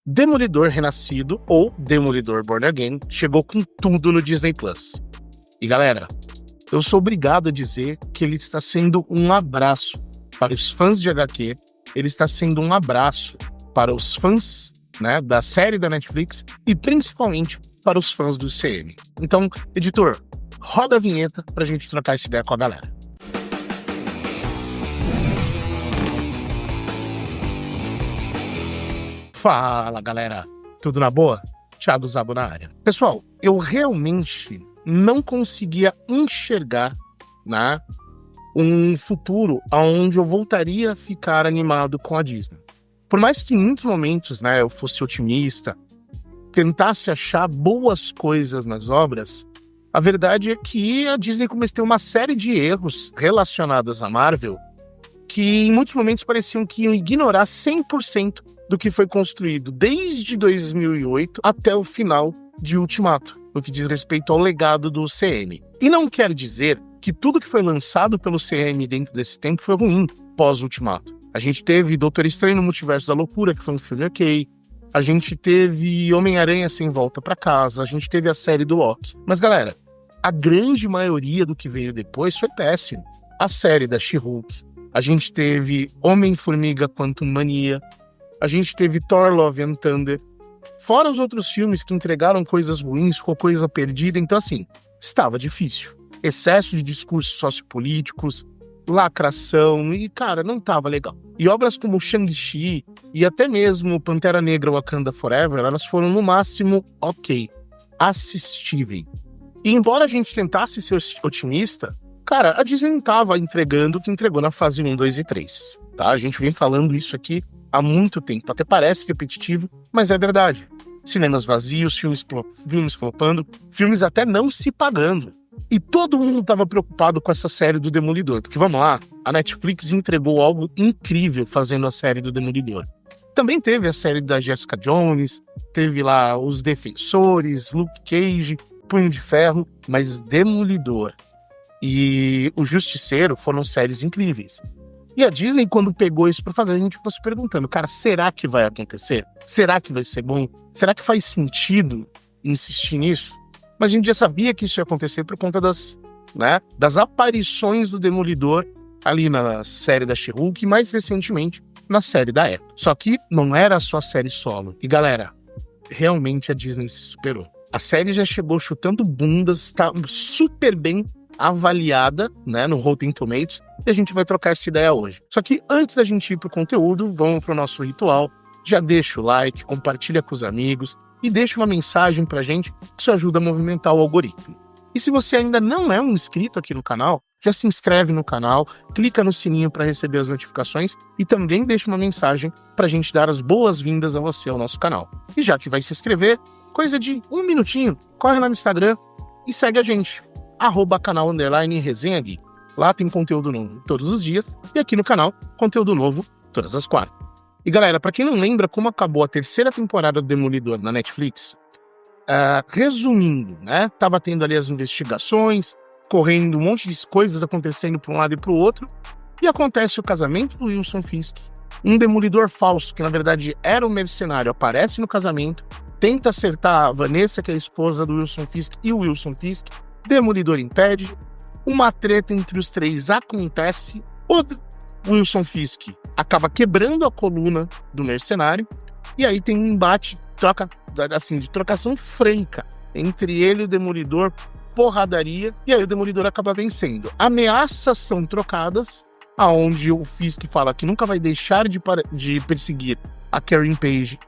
Demolidor Renascido, ou Demolidor Born Again, chegou com tudo no Disney+. E galera, eu sou obrigado a dizer que ele está sendo um abraço para os fãs de HQ, ele está sendo um abraço para os fãs, né, da série da Netflix e principalmente para os fãs do CM. Então, editor, roda a vinheta pra gente trocar essa ideia com a galera. Fala, galera. Tudo na boa? Thiago Zabo na área. Pessoal, eu realmente não conseguia enxergar, né, um futuro onde eu voltaria a ficar animado com a Disney. Por mais que em muitos momentos, né, eu fosse otimista, tentasse achar boas coisas nas obras, a verdade é que a Disney cometeu uma série de erros relacionados à Marvel que em muitos momentos pareciam que iam ignorar 100% do que foi construído desde 2008 até o final de Ultimato, no que diz respeito ao legado do CM. E não quer dizer que tudo que foi lançado pelo CM dentro desse tempo foi ruim pós-Ultimato. A gente teve Doutor Estranho no Multiverso da Loucura, que foi um filme ok. A gente teve Homem-Aranha Sem Volta pra Casa. A gente teve a série do Loki. Mas, galera, a grande maioria do que veio depois foi péssimo. A série da She-Hulk. A gente teve Homem-Formiga Quantum Mania. A gente teve Thor Love and Thunder. Fora os outros filmes que entregaram coisas ruins, ficou coisa perdida. Então, assim, estava difícil. Excesso de discursos sociopolíticos, lacração, e, cara, não tava legal. E obras como Shang-Chi e até mesmo Pantera Negra Wakanda Forever, elas foram, no máximo, ok, assistíveis. E embora a gente tentasse ser otimista, cara, a Disney não tava entregando o que entregou na fase 1, 2 e 3. Tá? A gente vem falando isso aqui há muito tempo. Até parece repetitivo, mas é verdade. Cinemas vazios, filmes flopando, filmes até não se pagando. E todo mundo estava preocupado com essa série do Demolidor. Porque, vamos lá, a Netflix entregou algo incrível fazendo a série do Demolidor. Também teve a série da Jessica Jones, teve lá Os Defensores, Luke Cage, Punho de Ferro, mas Demolidor e O Justiceiro foram séries incríveis. E a Disney, quando pegou isso pra fazer, a gente ficou se perguntando, cara, será que vai acontecer? Será que vai ser bom? Será que faz sentido insistir nisso? Mas a gente já sabia que isso ia acontecer por conta das aparições do Demolidor ali na série da She-Hulk e mais recentemente na série da Echo. Só que não era só a série solo. E galera, realmente a Disney se superou. A série já chegou chutando bundas, está super bem avaliada, né, no Rotten Tomatoes, e a gente vai trocar essa ideia hoje. Só que antes da gente ir pro conteúdo, vamos pro nosso ritual. Já deixa o like, compartilha com os amigos e deixa uma mensagem pra gente, que isso ajuda a movimentar o algoritmo. E se você ainda não é um inscrito aqui no canal, já se inscreve no canal, clica no sininho para receber as notificações e também deixa uma mensagem pra gente dar as boas-vindas a você ao nosso canal. E já que vai se inscrever, coisa de 1 minutinho, corre lá no Instagram e segue a gente, @canal_resenha Gui. Lá tem conteúdo novo todos os dias e aqui no canal, conteúdo novo todas as quartas. E galera, pra quem não lembra como acabou a 3ª temporada do Demolidor na Netflix, resumindo, né, tava tendo ali as investigações, correndo um monte de coisas acontecendo pra um lado e pro outro, e acontece o casamento do Wilson Fisk, um demolidor falso, que na verdade era um mercenário, aparece no casamento, tenta acertar a Vanessa, que é a esposa do Wilson Fisk, e o Wilson Fisk, Demolidor impede, uma treta entre os três acontece, o Wilson Fisk acaba quebrando a coluna do mercenário, e aí tem um embate, de trocação franca entre ele e o Demolidor, porradaria, e aí o Demolidor acaba vencendo. Ameaças são trocadas, aonde o Fisk fala que nunca vai deixar de perseguir a Karen Page,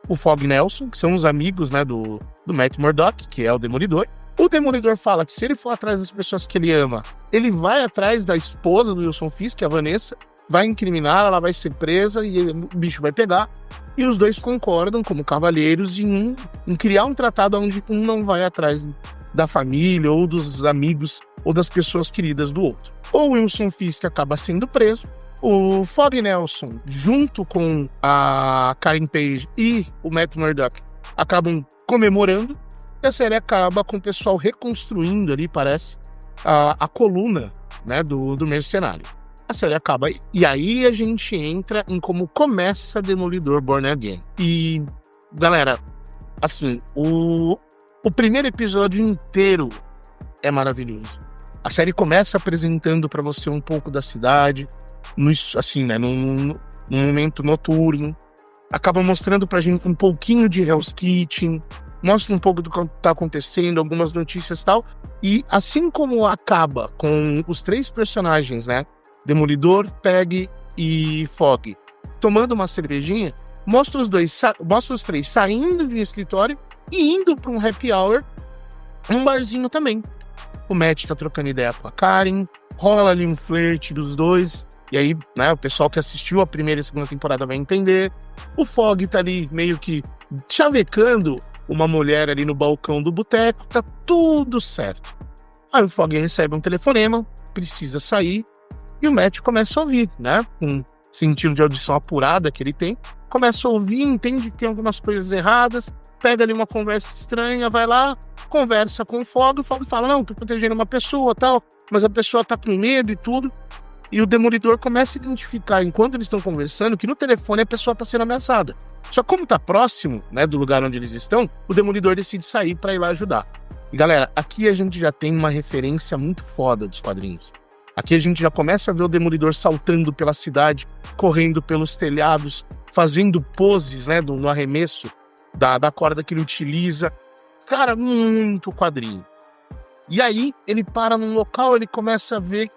o Fog Nelson, que são os amigos, né, do Matt Murdock, que é o Demolidor. O Demolidor fala que se ele for atrás das pessoas que ele ama, ele vai atrás da esposa do Wilson Fisk, a Vanessa, vai incriminar, ela vai ser presa e o bicho vai pegar. E os dois concordam, como cavalheiros, em criar um tratado onde um não vai atrás da família ou dos amigos ou das pessoas queridas do outro. O Wilson Fisk acaba sendo preso, o Fog Nelson, junto com a Karen Page e o Matt Murdock, acabam comemorando, e a série acaba com o pessoal reconstruindo ali, parece, a coluna, né, do mercenário. A série acaba aí. E aí a gente entra em como começa Demolidor Born Again. E galera, assim, o primeiro episódio inteiro é maravilhoso. A série começa apresentando pra você um pouco da cidade, assim, né, num momento noturno. Acaba mostrando pra gente um pouquinho de Hell's Kitchen, mostra um pouco do que tá acontecendo, algumas notícias e tal. E assim como acaba com os 3 personagens, né, Demolidor, Peggy e Fogg, tomando uma cervejinha, mostra os 3 saindo de um escritório e indo pra um happy hour, um barzinho também. O Matt tá trocando ideia com a Karen, rola ali um flerte dos dois, e aí, né, o pessoal que assistiu a primeira e a segunda temporada vai entender. O Fogg tá ali meio que chavecando uma mulher ali no balcão do boteco, tá tudo certo. Aí o Fogg recebe um telefonema, precisa sair, e o Matt começa a ouvir, né, com sentido de audição apurada que ele tem, começa a ouvir, entende que tem algumas coisas erradas, pega ali uma conversa estranha, vai lá, conversa com o Fogg fala, não, tô protegendo uma pessoa, tal, mas a pessoa tá com medo e tudo, e o Demolidor começa a identificar, enquanto eles estão conversando, que no telefone a pessoa tá sendo ameaçada. Só que como tá próximo, né, do lugar onde eles estão, o Demolidor decide sair pra ir lá ajudar. E galera, aqui a gente já tem uma referência muito foda dos quadrinhos. Aqui a gente já começa a ver o Demolidor saltando pela cidade, correndo pelos telhados, fazendo poses, né, no arremesso da corda que ele utiliza. Cara, muito quadrinho. E aí, ele para num local, ele começa a ver,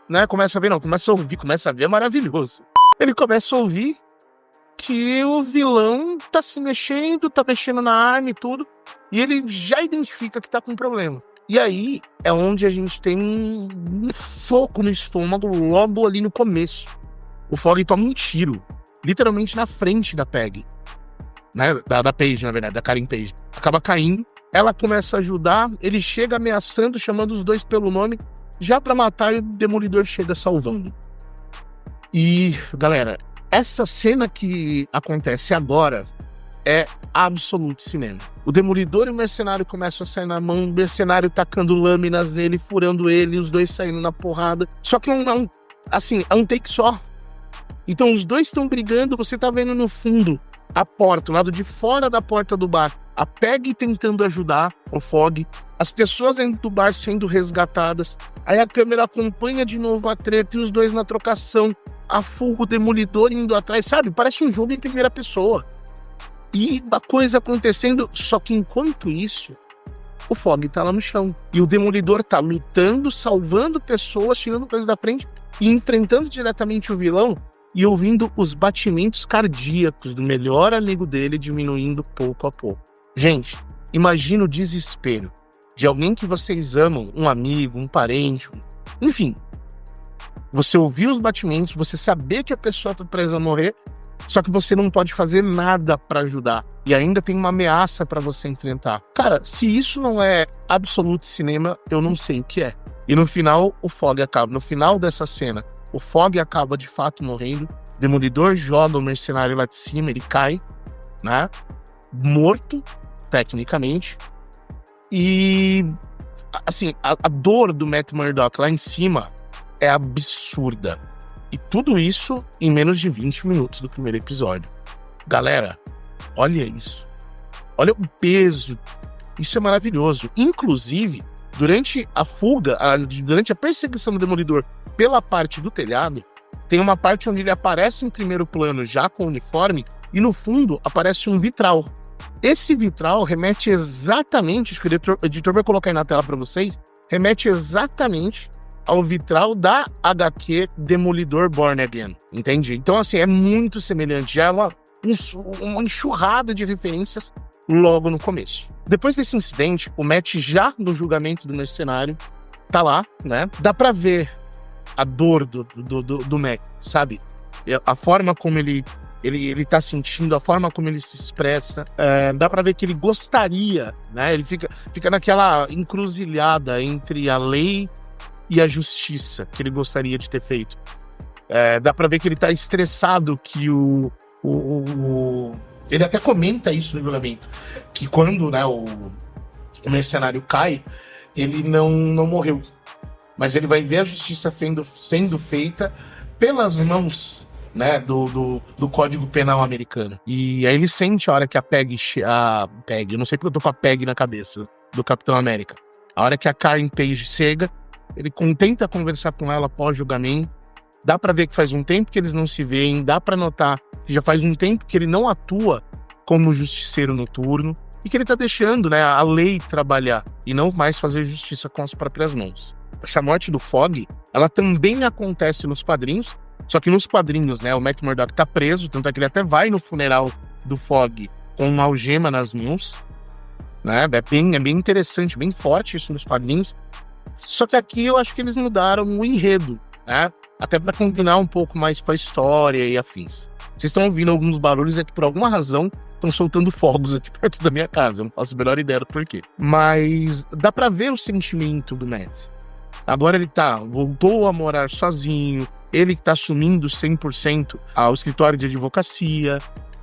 né, começa a ouvir, começa a ver, é maravilhoso. Ele começa a ouvir que o vilão tá se mexendo, tá mexendo na arma e tudo, e ele já identifica que tá com um problema. E aí é onde a gente tem um soco no estômago logo ali no começo. O Fogg toma um tiro, literalmente na frente da Peggy, né, da Paige, na verdade, da Karen Page. Acaba caindo, ela começa a ajudar, ele chega ameaçando, chamando os dois pelo nome, já pra matar, e o Demolidor chega salvando. E, galera, essa cena que acontece agora é absoluto cinema. O Demolidor e o Mercenário começam a sair na mão, o Mercenário tacando lâminas nele, furando ele, os dois saindo na porrada. Só que é um take só. Então os dois estão brigando, você tá vendo no fundo a porta, o lado de fora da porta do bar, a Peggy tentando ajudar o Fogg, as pessoas dentro do bar sendo resgatadas, aí a câmera acompanha de novo a treta e os dois na trocação, a fuga, o Demolidor indo atrás, sabe? Parece um jogo em primeira pessoa. E a coisa acontecendo, só que enquanto isso, o Fogg tá lá no chão. E o Demolidor tá lutando, salvando pessoas, tirando coisas da frente e enfrentando diretamente o vilão e ouvindo os batimentos cardíacos do melhor amigo dele diminuindo pouco a pouco. Gente, imagina o desespero de alguém que vocês amam, um amigo, um parente, enfim. Você ouvir os batimentos, você saber que a pessoa tá presa a morrer, só que você não pode fazer nada pra ajudar. E ainda tem uma ameaça pra você enfrentar. Cara, se isso não é absoluto cinema, eu não sei o que é. E no final, o Fogg acaba. No final dessa cena, o Fogg acaba de fato morrendo. O Demolidor joga o Mercenário lá de cima, ele cai, né? Morto, tecnicamente. E, assim, a dor do Matt Murdock lá em cima é absurda. E tudo isso em menos de 20 minutos do primeiro episódio. Galera, olha isso. Olha o peso. Isso é maravilhoso. Inclusive, durante a fuga, durante a perseguição do Demolidor pela parte do telhado, tem uma parte onde ele aparece em primeiro plano já com o uniforme e no fundo aparece um vitral. Esse vitral remete exatamente, acho que o editor vai colocar aí na tela para vocês, remete exatamente ao vitral da HQ Demolidor Born Again, entende? Então, assim, é muito semelhante, já é uma enxurrada de referências logo no começo. Depois desse incidente, o Matt já no julgamento do Mercenário tá lá, né? Dá pra ver a dor do Matt, sabe? A forma como ele tá sentindo, a forma como ele se expressa, dá pra ver que ele gostaria, né? Ele fica naquela encruzilhada entre a lei e a justiça que ele gostaria de ter feito. Dá pra ver que ele tá estressado, que ele até comenta isso no julgamento, que quando, né, o Mercenário cai, ele não morreu, mas ele vai ver a justiça sendo feita pelas mãos né, do Código Penal americano. E aí ele sente a hora que a Peggy, eu não sei porque eu tô com a Peggy na cabeça, do Capitão América. A hora que a Karen Page chega, ele tenta conversar com ela pós-julgamento. Dá pra ver que faz um tempo que eles não se veem, dá pra notar que já faz um tempo que ele não atua como justiceiro noturno e que ele tá deixando, né, a lei trabalhar e não mais fazer justiça com as próprias mãos. Essa morte do Fogg, ela também acontece nos quadrinhos, só que nos quadrinhos, né, o Matt Murdock tá preso, tanto é que ele até vai no funeral do Fogg com uma algema nas mãos, né, é bem interessante, bem forte isso nos quadrinhos, só que aqui eu acho que eles mudaram o enredo, né, até para combinar um pouco mais com a história e afins. Vocês estão ouvindo alguns barulhos, é que por alguma razão estão soltando fogos aqui perto da minha casa, eu não faço a menor ideia do porquê. Mas dá pra ver o sentimento do Matt. Agora ele voltou a morar sozinho, ele que tá assumindo 100% ao escritório de advocacia,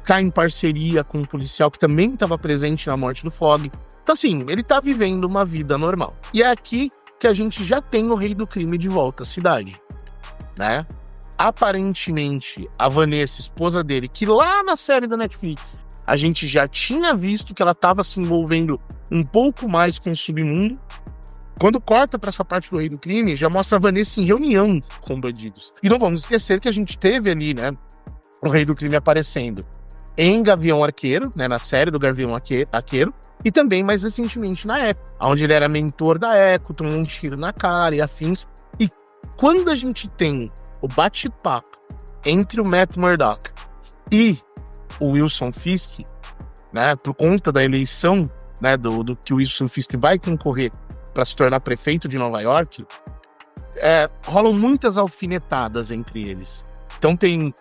tá em parceria com um policial que também estava presente na morte do Fogg. Então assim, ele tá vivendo uma vida normal. E é aqui que a gente já tem o Rei do Crime de volta à cidade, né? Aparentemente, a Vanessa, esposa dele, que lá na série da Netflix, a gente já tinha visto que ela estava se envolvendo um pouco mais com o submundo. Quando corta para essa parte do Rei do Crime, já mostra a Vanessa em reunião com bandidos. E não vamos esquecer que a gente teve ali, né, o Rei do Crime aparecendo em Gavião Arqueiro, né, na série do Gavião Arqueiro, e também mais recentemente na Echo, onde ele era mentor da Echo, tomou um tiro na cara e afins. E quando a gente tem o bate-papo entre o Matt Murdock e o Wilson Fisk, né, por conta da eleição, né, do que o Wilson Fisk vai concorrer para se tornar prefeito de Nova York, rolam muitas alfinetadas entre eles. Então tem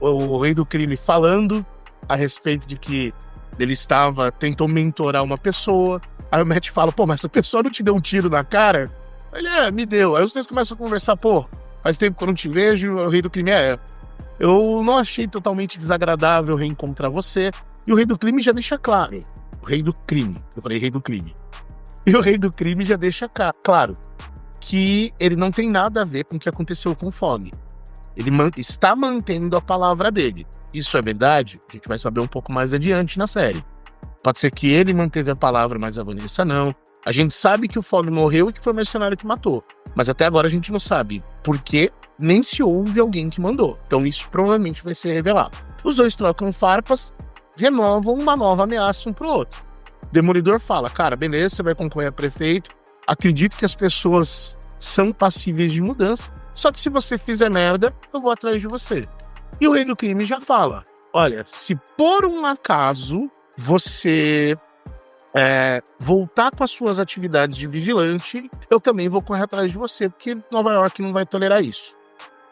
o Rei do Crime falando a respeito de que ele tentou mentorar uma pessoa, aí o Matt fala, pô, mas essa pessoa não te deu um tiro na cara? Ele, me deu. Aí os dois começam a conversar, pô, faz tempo que eu não te vejo, o Rei do Crime eu não achei totalmente desagradável reencontrar você. E o Rei do Crime já deixa claro. O Rei do Crime. Eu falei Rei do Crime. E o Rei do Crime já deixa claro que ele não tem nada a ver com o que aconteceu com o Fogg. Ele está mantendo a palavra dele. Isso é verdade? A gente vai saber um pouco mais adiante na série. Pode ser que ele manteve a palavra, mas a Vanessa não. A gente sabe que o Fogg morreu e que foi o mercenário que matou. Mas até agora a gente não sabe por quê, nem se houve alguém que mandou. Então isso provavelmente vai ser revelado. Os dois trocam farpas, renovam uma nova ameaça um pro outro. Demolidor fala, cara, beleza, você vai concorrer a prefeito. Acredito que as pessoas são passíveis de mudança. Só que se você fizer merda, eu vou atrás de você. E o Rei do Crime já fala, olha, se por um acaso você voltar com as suas atividades de vigilante, eu também vou correr atrás de você, porque Nova York não vai tolerar isso.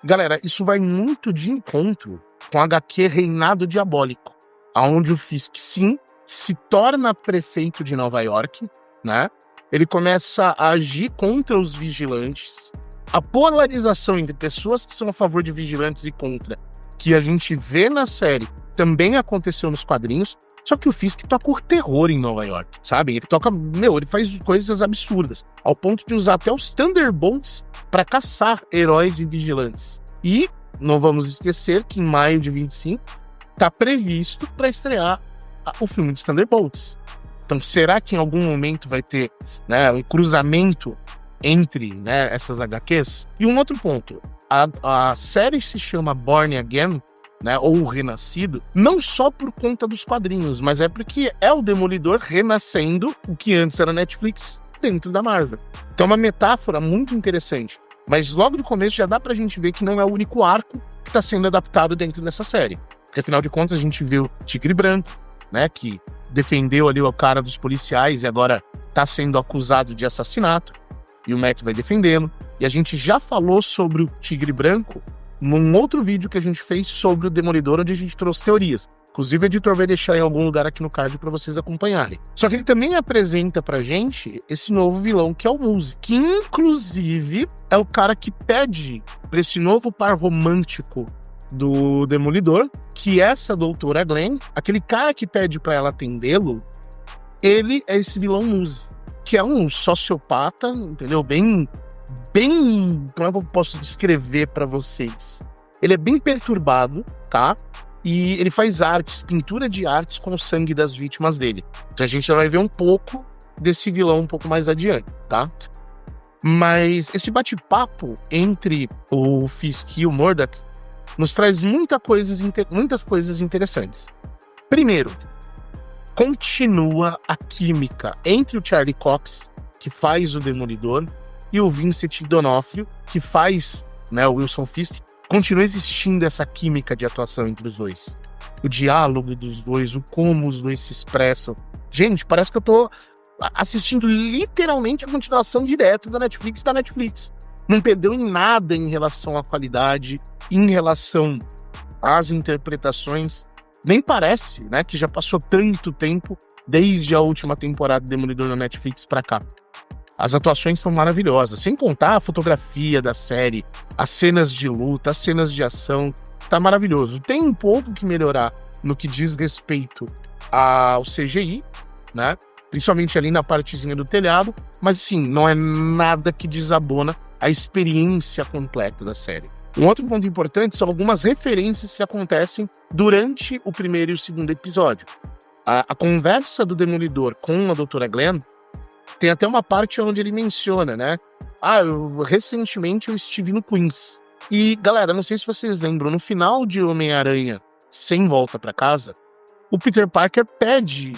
Galera, isso vai muito de encontro com a HQ Reinado Diabólico, onde o Fisk, sim, se torna prefeito de Nova York, né? Ele começa a agir contra os vigilantes. A polarização entre pessoas que são a favor de vigilantes e contra, que a gente vê na série, também aconteceu nos quadrinhos. Só que o Fisk toca o terror em Nova York, sabe? Ele faz coisas absurdas, ao ponto de usar até os Thunderbolts para caçar heróis e vigilantes. E não vamos esquecer que em maio de 25 tá previsto para estrear o filme dos Thunderbolts. Então será que em algum momento vai ter, né, um cruzamento entre, né, essas HQs? E um outro ponto, a série se chama Born Again, né, ou o Renascido, não só por conta dos quadrinhos, mas é porque é o Demolidor renascendo o que antes era Netflix dentro da Marvel. Então é uma metáfora muito interessante, mas logo no começo já dá pra gente ver que não é o único arco que tá sendo adaptado dentro dessa série, porque afinal de contas a gente viu Tigre Branco, né, que defendeu ali o cara dos policiais e agora tá sendo acusado de assassinato, e o Matt vai defendê-lo, e a gente já falou sobre o Tigre Branco num outro vídeo que a gente fez sobre o Demolidor, onde a gente trouxe teorias. Inclusive, o editor vai deixar em algum lugar aqui no card para vocês acompanharem. Só que ele também apresenta pra gente esse novo vilão, que é o Muse, que inclusive é o cara que pede pra esse novo par romântico do Demolidor, que essa doutora Glenn, aquele cara que pede pra ela atendê-lo, ele é esse vilão Muse, que é um sociopata, entendeu? Bem, como é que eu posso descrever pra vocês? Ele é bem perturbado, tá? E ele faz artes, pintura de artes com o sangue das vítimas dele. Então a gente já vai ver um pouco desse vilão um pouco mais adiante, tá? Mas esse bate-papo entre o Fisk e o Murdock nos traz muitas coisas interessantes. Primeiro, continua a química entre o Charlie Cox, que faz o Demolidor, e o Vincent D'Onofrio, que faz, né, o Wilson Fisk. Continua existindo essa química de atuação entre os dois. O diálogo dos dois, o como os dois se expressam. Gente, parece que eu tô assistindo literalmente a continuação direta da Netflix. Não perdeu em nada em relação à qualidade, em relação às interpretações. Nem parece, né, que já passou tanto tempo desde a última temporada do Demolidor na Netflix pra cá. As atuações são maravilhosas, sem contar a fotografia da série, as cenas de luta, as cenas de ação, tá maravilhoso. Tem um pouco que melhorar no que diz respeito ao CGI, né? Principalmente ali na partezinha do telhado, mas assim, não é nada que desabona a experiência completa da série. Um outro ponto importante são algumas referências que acontecem durante o primeiro e o segundo episódio. A conversa do Demolidor com a Doutora Glenn tem até uma parte onde ele menciona, né? Recentemente eu estive no Queens. E, galera, não sei se vocês lembram, no final de Homem-Aranha Sem Volta pra Casa, o Peter Parker pede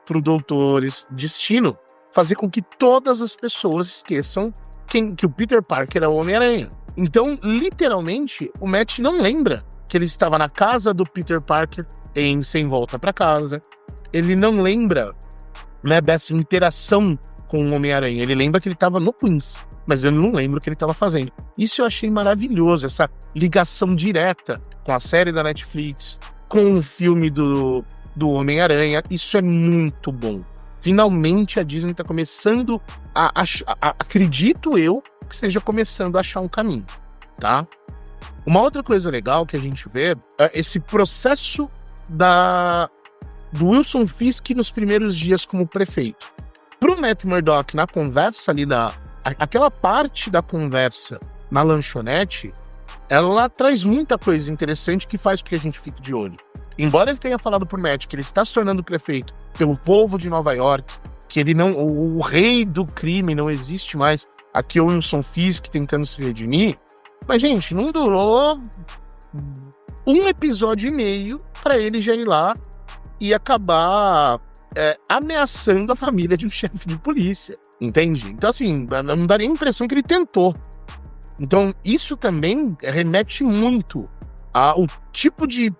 pro Doutor Destino fazer com que todas as pessoas esqueçam que o Peter Parker é o Homem-Aranha. Então, literalmente, o Matt não lembra que ele estava na casa do Peter Parker em Sem Volta pra Casa. Ele não lembra, né, dessa interação com o Homem-Aranha. Ele lembra que ele estava no Queens, mas eu não lembro o que ele estava fazendo. Isso eu achei maravilhoso, essa ligação direta com a série da Netflix, com o filme do Homem-Aranha. Isso é muito bom. Finalmente a Disney está começando acredito eu, que esteja começando a achar um caminho, tá? Uma outra coisa legal que a gente vê é esse processo do Wilson Fisk nos primeiros dias como prefeito. Pro Matt Murdock, na conversa ali, aquela parte da conversa na lanchonete, ela traz muita coisa interessante que faz com que a gente fique de olho. Embora ele tenha falado pro Matt que ele está se tornando prefeito pelo povo de Nova York, que ele não, o rei do crime não existe mais, aqui é o Wilson Fisk tentando se redimir, mas, gente, não durou um episódio e meio para ele já ir lá e acabar ameaçando a família de um chefe de polícia, entende? Então, assim, não daria a impressão que ele tentou. Então, isso também remete muito ao tipo de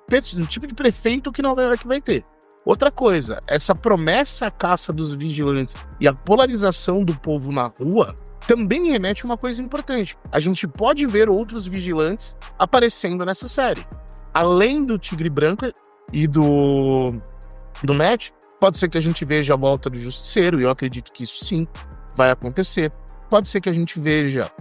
prefeito que Nova York vai ter. Outra coisa, essa promessa à caça dos vigilantes e a polarização do povo na rua também remete a uma coisa importante. A gente pode ver outros vigilantes aparecendo nessa série. Além do Tigre Branco e do Matt, pode ser que a gente veja a volta do Justiceiro, e eu acredito que isso sim vai acontecer. Pode ser que a gente veja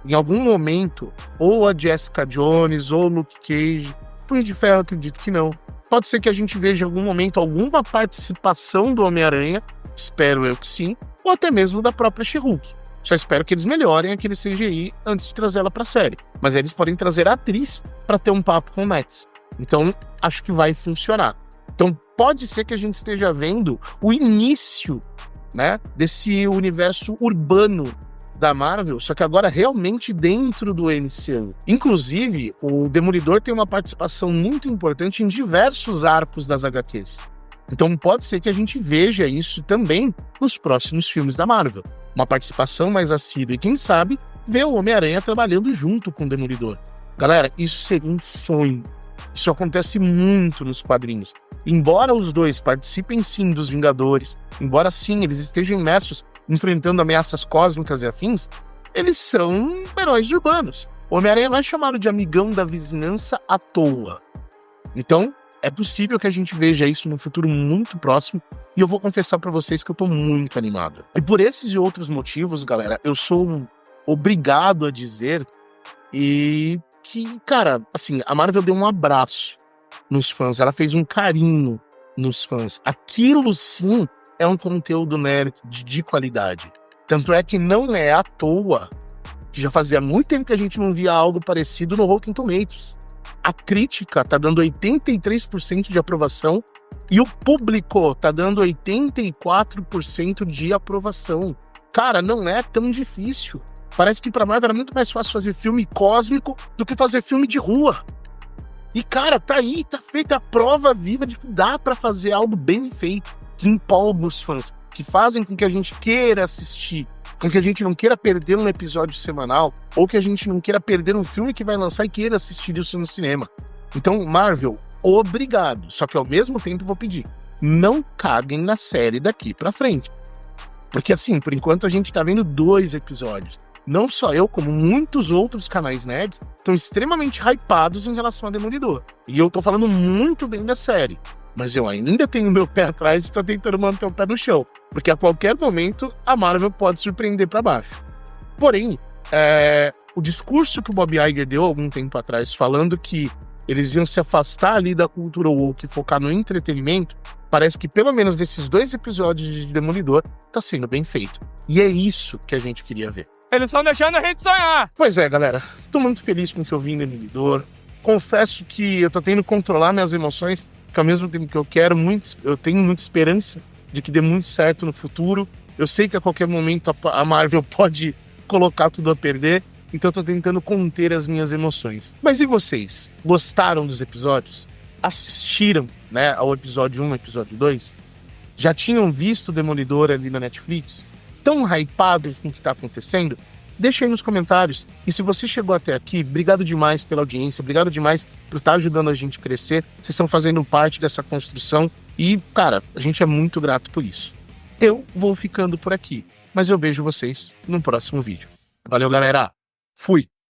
em algum momento ou a Jessica Jones ou o Luke Cage. Punho de Ferro, acredito que não. Pode ser que a gente veja em algum momento alguma participação do Homem-Aranha, espero eu que sim, ou até mesmo da própria She-Hulk. Só espero que eles melhorem aquele CGI antes de trazer ela pra série. Mas eles podem trazer a atriz para ter um papo com o Matt. Então, acho que vai funcionar. Então, pode ser que a gente esteja vendo o início, né, desse universo urbano da Marvel, só que agora realmente dentro do MCU. Inclusive, o Demolidor tem uma participação muito importante em diversos arcos das HQs. Então pode ser que a gente veja isso também nos próximos filmes da Marvel. Uma participação mais assídua e, quem sabe, ver o Homem-Aranha trabalhando junto com o Demolidor. Galera, isso seria um sonho. Isso acontece muito nos quadrinhos. Embora os dois participem sim dos Vingadores, embora sim eles estejam imersos enfrentando ameaças cósmicas e afins, eles são heróis urbanos. O Homem-Aranha não é chamado de amigão da vizinhança à toa. Então, é possível que a gente veja isso no futuro muito próximo, e eu vou confessar pra vocês que eu tô muito animado. E por esses e outros motivos, galera, eu sou obrigado a dizer que, cara, assim, a Marvel deu um abraço nos fãs, ela fez um carinho nos fãs. Aquilo sim é um conteúdo nerd de qualidade. Tanto é que não é à toa que já fazia muito tempo que a gente não via algo parecido no Rotten Tomatoes. A crítica tá dando 83% de aprovação e o público tá dando 84% de aprovação. Cara, não é tão difícil. Parece que pra Marvel era muito mais fácil fazer filme cósmico do que fazer filme de rua. E, cara, tá aí, tá feita a prova viva de que dá pra fazer algo bem feito, que empolga os fãs, que fazem com que a gente queira assistir, com que a gente não queira perder um episódio semanal, ou que a gente não queira perder um filme que vai lançar e queira assistir isso no cinema. Então, Marvel, obrigado. Só que ao mesmo tempo vou pedir, não caguem na série daqui pra frente. Porque assim, por enquanto a gente tá vendo 2 episódios. Não só eu, como muitos outros canais nerds estão extremamente hypados em relação a Demolidor. E eu tô falando muito bem da série. Mas eu ainda tenho meu pé atrás e tô tentando manter o pé no chão. Porque a qualquer momento a Marvel pode surpreender pra baixo. Porém, o discurso que o Bob Iger deu algum tempo atrás, falando que eles iam se afastar ali da cultura woke e focar no entretenimento, parece que pelo menos desses 2 episódios de Demolidor tá sendo bem feito. E é isso que a gente queria ver. Eles estão deixando a gente sonhar. Pois é, galera. Tô muito feliz com o que eu vi em Demolidor. Confesso que eu tô tendo que controlar minhas emoções, porque ao mesmo tempo que eu tenho muita esperança de que dê muito certo no futuro. Eu sei que a qualquer momento a Marvel pode colocar tudo a perder, então eu tô tentando conter as minhas emoções. Mas e vocês? Gostaram dos episódios? Assistiram, né, ao episódio 1, episódio 2? Já tinham visto o Demolidor ali na Netflix? Tão hypados com o que tá acontecendo? Deixa aí nos comentários. E se você chegou até aqui, obrigado demais pela audiência, obrigado demais por estar ajudando a gente a crescer. Vocês estão fazendo parte dessa construção e, cara, a gente é muito grato por isso. Eu vou ficando por aqui, mas eu vejo vocês no próximo vídeo. Valeu, galera! Fui!